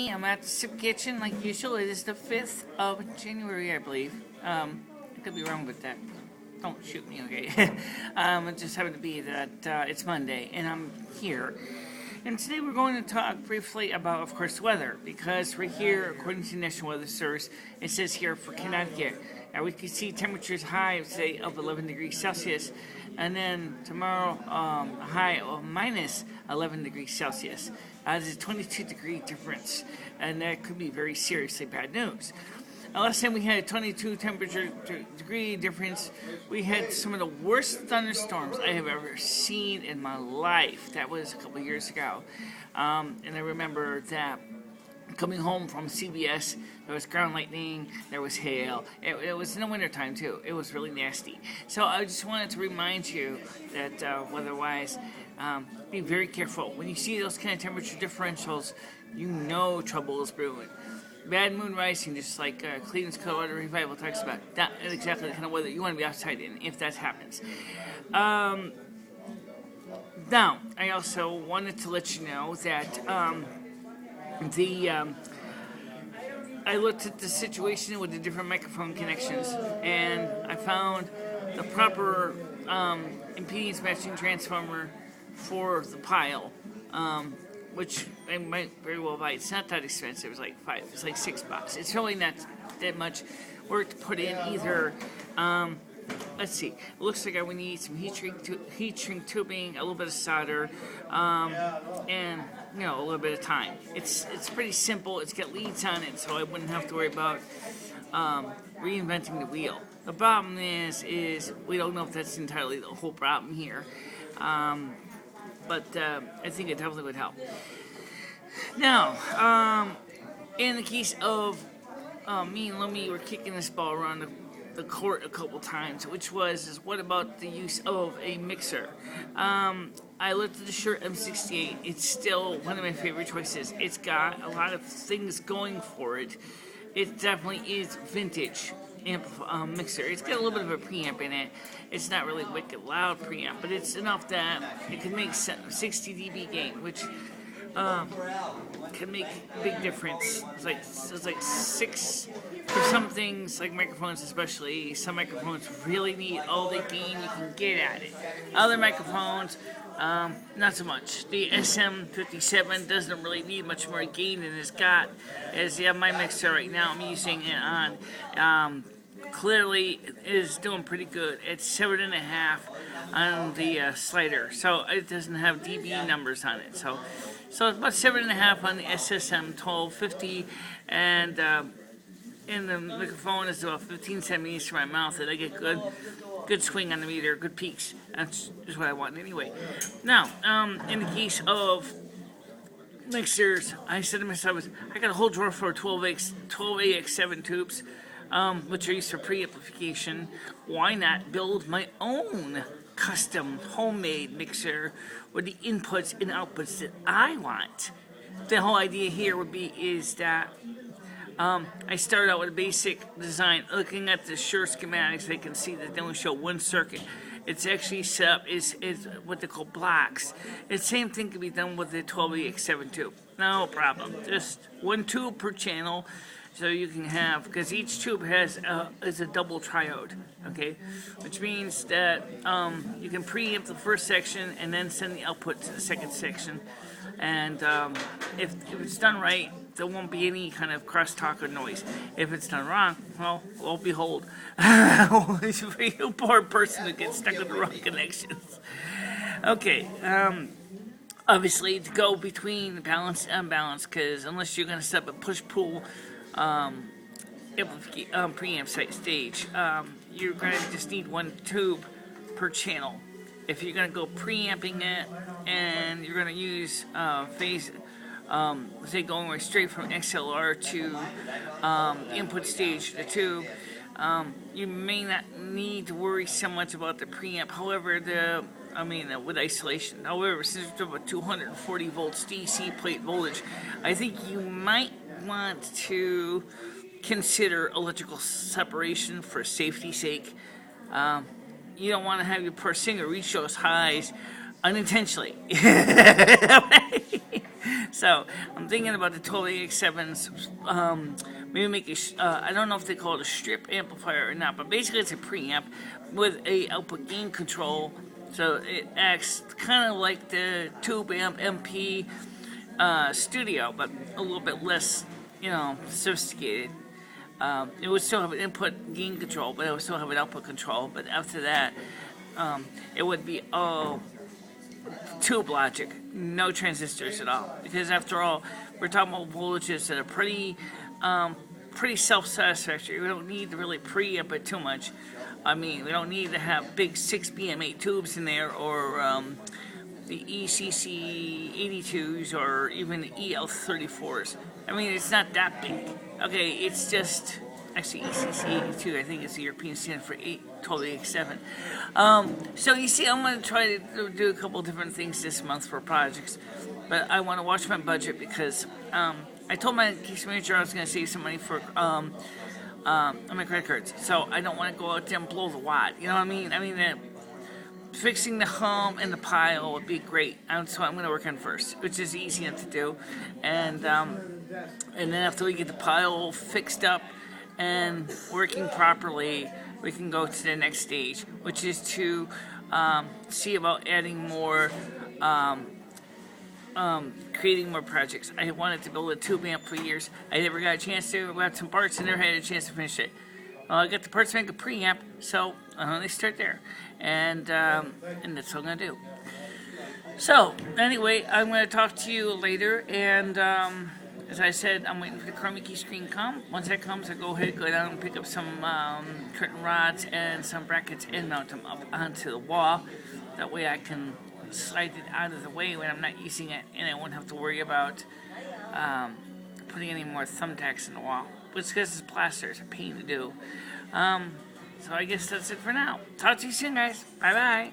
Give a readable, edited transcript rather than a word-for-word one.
I'm at the soup kitchen like usual. It is the 5th of January, I believe. I could be wrong with that. Don't shoot me, okay? It just happened to be that it's Monday, and I'm here. And today we're going to talk briefly about, of course, weather, because right here, according to the National Weather Service, it says here for Connecticut, we can see temperatures high, say, of 11 degrees Celsius, and then tomorrow, a high of minus 11 degrees Celsius. There's a 22-degree difference, and that could be very seriously bad news. Last time we had a 22 degree difference, we had some of the worst thunderstorms I have ever seen in my life. That was a couple of years ago. And I remember that coming home from CBS, there was ground lightning, there was hail. It was in the wintertime, too. It was really nasty. So I just wanted to remind you that weather-wise, be very careful. When you see those kind of temperature differentials, you know trouble is brewing. Bad moon rising, just like Cleveland's Colorado Revival talks about. That is exactly the kind of weather you want to be outside in if that happens. Now, I also wanted to let you know that I looked at the situation with the different microphone connections, and I found the proper impedance matching transformer for the pile. Which I might very well buy. It's not that expensive. It's like $6. It's really not that much work to put in either. Let's see. It looks like I would need some heat shrink tubing, a little bit of solder, and a little bit of time. It's pretty simple. It's got leads on it, so I wouldn't have to worry about reinventing the wheel. The problem is we don't know if that's entirely the whole problem here. But I think it definitely would help. Now, in the case of me and Lummy were kicking this ball around the court a couple times, which was what about the use of a mixer? I looked at the Shure M68. It's still one of my favorite choices. It's got a lot of things going for it. It definitely is vintage mixer. It's got a little bit of a preamp in it. It's not really wicked loud preamp, but it's enough that it can make 60 dB gain, which can make a big difference. It's like 6 for some things, like microphones especially. Some microphones really need all the gain you can get at it. Other microphones, not so much. The SM57 doesn't really need much more gain than it's got. As my mixer right now, I'm using it on. Clearly is doing pretty good. It's 7.5 on the slider, so it doesn't have dB numbers on it. So it's about 7.5 on the SSM 1250, and in the microphone is about 15 centimeters from my mouth, and I get good swing on the meter, good peaks. That's just what I want anyway. Now, in the case of mixers, I said to myself, I got a whole drawer for 12AX7 tubes. Which are used for preamplification. Why not build my own custom homemade mixer with the inputs and outputs that I want? The whole idea here is that I started out with a basic design. Looking at the Shure schematics, I can see that they only show one circuit. It's actually set up is what they call blocks. The same thing can be done with the 12AX7 tube. No problem. Just one tube per channel. So you can have, because each tube is a double triode, okay? Which means that you can preamp the first section and then send the output to the second section. And if it's done right, there won't be any kind of crosstalk or noise. If it's done wrong, well behold. You poor person who gets stuck with the wrong connections. Okay, obviously to go between balance and unbalanced, because unless you're going to set up a push-pull preamp stage, you're going to just need one tube per channel. If you're going to go preamping it and you're going to use phase, say going right straight from XLR to input stage, the tube, you may not need to worry so much about the preamp. However, with isolation. However, since we're talking about 240 volts DC plate voltage, I think you might want to consider electrical separation for safety's sake. You don't want to have your poor singer reach those highs unintentionally. So I'm thinking about the totally X7s. Maybe make I don't know if they call it a strip amplifier or not, but basically it's a preamp with a output gain control. So it acts kind of like the tube amp MP Studio, but a little bit less, sophisticated. It would still have an input gain control, but it would still have an output control. But after that, it would be all tube logic, no transistors at all. Because after all, we're talking about voltages that are pretty self-satisfactory. We don't need to really preamp it too much. I mean, we don't need to have big 6BM8 tubes in there, or the ECC82s, or even the EL34s. I mean, it's not that big. Okay, it's just, actually ECC82, I think it's the European standard for totally X7. So you see, I'm going to try to do a couple different things this month for projects, but I want to watch my budget because I told my case manager I was going to save some money for on my credit cards, so I don't want to go out there and blow the wad. You know what I mean? Fixing the hum and the pile would be great. So I'm going to work on first, which is easy enough to do, and then after we get the pile fixed up and working properly, we can go to the next stage, which is to see about adding more, creating more projects. I wanted to build a tube amp for years. I never got a chance to. I got some parts and never had a chance to finish it. I got the parts to make a preamp, so they start there, and that's what I'm gonna do. So anyway, I'm gonna talk to you later, and as I said, I'm waiting for the chroma key screen to come. Once that comes, I'll go down and pick up some curtain rods and some brackets and mount them up onto the wall. That way I can slide it out of the way when I'm not using it, and I won't have to worry about putting any more thumbtacks in the wall. Which, because it's plaster, it's a pain to do. So I guess that's it for now. Talk to you soon, guys. Bye-bye.